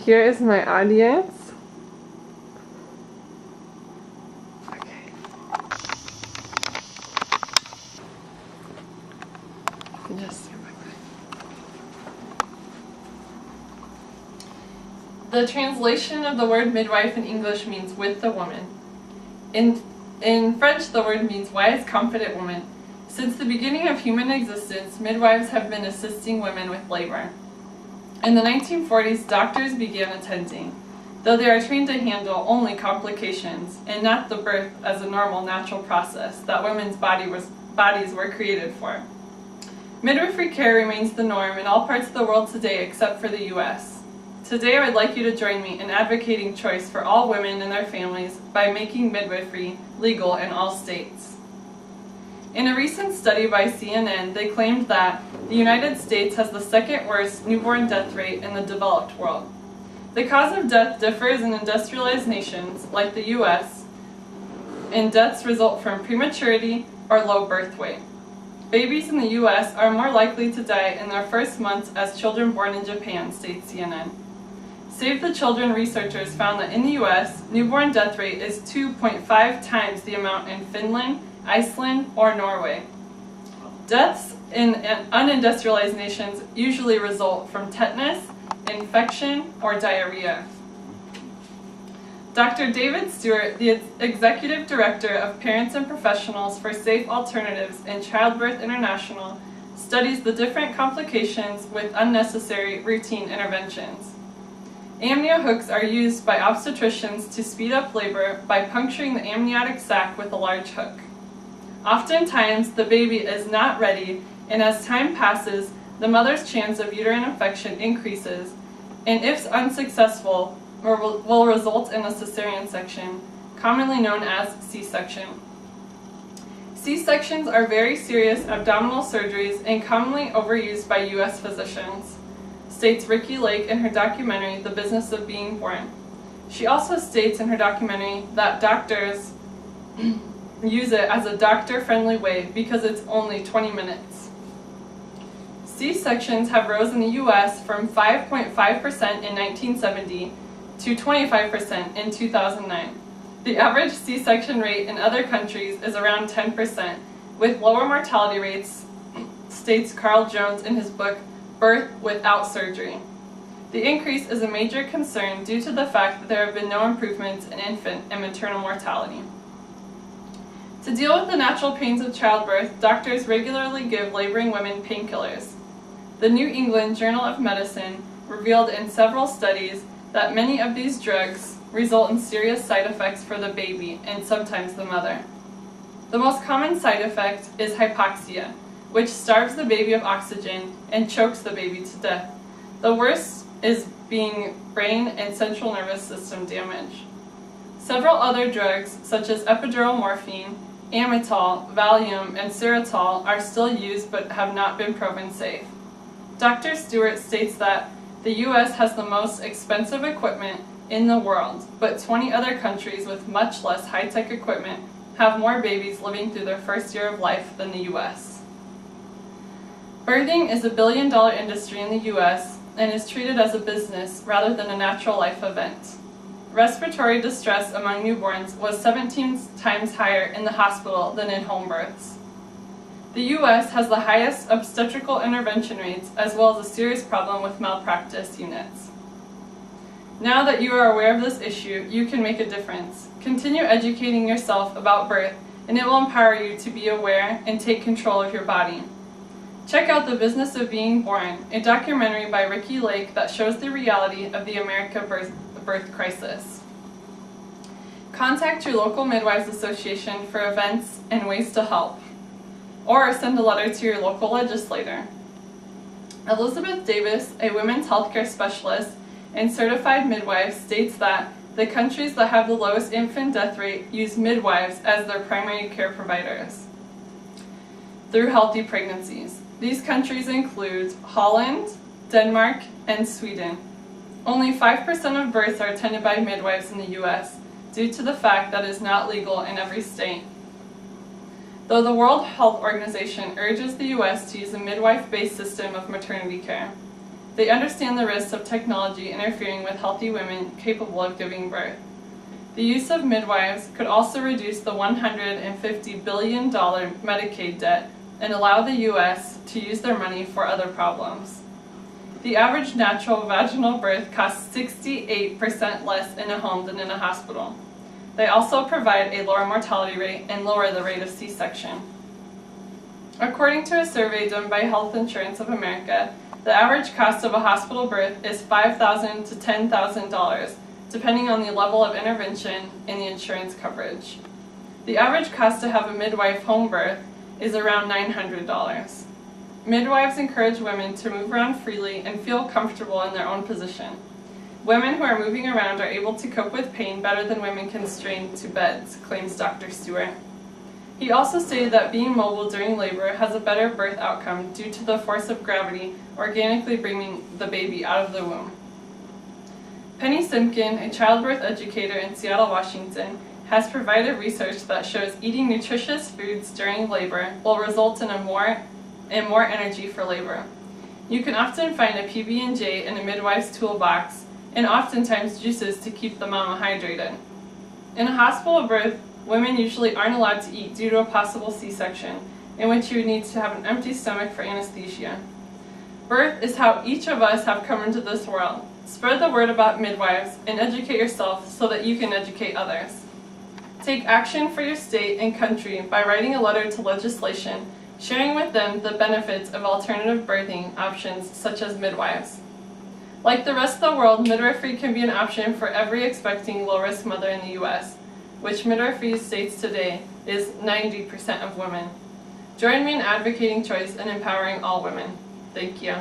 Here is my audience. Okay. Just stand back there. The translation of the word midwife in English means with the woman. In French, the word means wise, confident woman. Since the beginning of human existence, midwives have been assisting women with labor. In the 1940s, doctors began attending, though they are trained to handle only complications and not the birth as a normal natural process that women's bodies were created for. Midwifery care remains the norm in all parts of the world today except for the US. Today I would like you to join me in advocating choice for all women and their families by making midwifery legal in all states. In a recent study by CNN, they claimed that the United States has the second worst newborn death rate in the developed world. The cause of death differs in industrialized nations, like the US, and deaths result from prematurity or low birth weight. Babies in the US are more likely to die in their first months as children born in Japan, states CNN. Save the Children researchers found that in the US, newborn death rate is 2.5 times the amount in Finland, Iceland, or Norway. Deaths in unindustrialized nations usually result from tetanus, infection, or diarrhea. Dr. David Stewart, the Executive Director of Parents and Professionals for Safe Alternatives in Childbirth International, studies the different complications with unnecessary routine interventions. Amnio hooks are used by obstetricians to speed up labor by puncturing the amniotic sac with a large hook. Oftentimes, the baby is not ready, and as time passes, the mother's chance of uterine infection increases, and if unsuccessful, will result in a cesarean section, commonly known as C-section. C-sections are very serious abdominal surgeries and commonly overused by U.S. physicians, states Ricki Lake in her documentary, The Business of Being Born. She also states in her documentary that doctors use it as a doctor-friendly way because it's only 20 minutes. C-sections have rose in the U.S. from 5.5% in 1970 to 25% in 2009. The average C-section rate in other countries is around 10%, with lower mortality rates, states Carl Jones in his book, Birth Without Surgery. The increase is a major concern due to the fact that there have been no improvements in infant and maternal mortality. To deal with the natural pains of childbirth, doctors regularly give laboring women painkillers. The New England Journal of Medicine revealed in several studies that many of these drugs result in serious side effects for the baby and sometimes the mother. The most common side effect is hypoxia, which starves the baby of oxygen and chokes the baby to death. The worst is being brain and central nervous system damage. Several other drugs, such as epidural morphine, Amytal, Valium, and Serotal are still used but have not been proven safe. Dr. Stewart states that the U.S. has the most expensive equipment in the world, but 20 other countries with much less high-tech equipment have more babies living through their first year of life than the U.S. Birthing is a billion-dollar industry in the U.S. and is treated as a business rather than a natural life event. Respiratory distress among newborns was 17 times higher in the hospital than in home births. The U.S. has the highest obstetrical intervention rates as well as a serious problem with malpractice units. Now that you are aware of this issue, you can make a difference. Continue educating yourself about birth, and it will empower you to be aware and take control of your body. Check out The Business of Being Born, a documentary by Ricki Lake that shows the reality of the American birth crisis. Contact your local midwives association for events and ways to help, or send a letter to your local legislator. Elizabeth Davis, a women's healthcare specialist and certified midwife, states that the countries that have the lowest infant death rate use midwives as their primary care providers through healthy pregnancies. These countries include Holland, Denmark, and Sweden. Only 5% of births are attended by midwives in the U.S. due to the fact that it is not legal in every state. Though the World Health Organization urges the U.S. to use a midwife-based system of maternity care, They understand the risks of technology interfering with healthy women capable of giving birth. The use of midwives could also reduce the $150 billion Medicaid debt and allow the U.S. to use their money for other problems. The average natural vaginal birth costs 68% less in a home than in a hospital. They also provide a lower mortality rate and lower the rate of C-section. According to a survey done by Health Insurance of America, the average cost of a hospital birth is $5,000 to $10,000, depending on the level of intervention and the insurance coverage. The average cost to have a midwife home birth is around $900. Midwives encourage women to move around freely and feel comfortable in their own position. Women who are moving around are able to cope with pain better than women constrained to beds, claims Dr. Stewart. He also stated that being mobile during labor has a better birth outcome due to the force of gravity organically bringing the baby out of the womb. Penny Simkin, a childbirth educator in Seattle, Washington, has provided research that shows eating nutritious foods during labor will result in more energy for labor. You can often find a PB&J in a midwife's toolbox, and oftentimes juices to keep the mama hydrated. In a hospital birth, women usually aren't allowed to eat due to a possible C-section, in which you would need to have an empty stomach for anesthesia. Birth is how each of us have come into this world. Spread the word about midwives and educate yourself so that you can educate others. Take action for your state and country by writing a letter to legislation, sharing with them the benefits of alternative birthing options such as midwives. Like the rest of the world, midwifery can be an option for every expecting low-risk mother in the U.S., which midwifery states today is 90% of women. Join me in advocating choice and empowering all women. Thank you.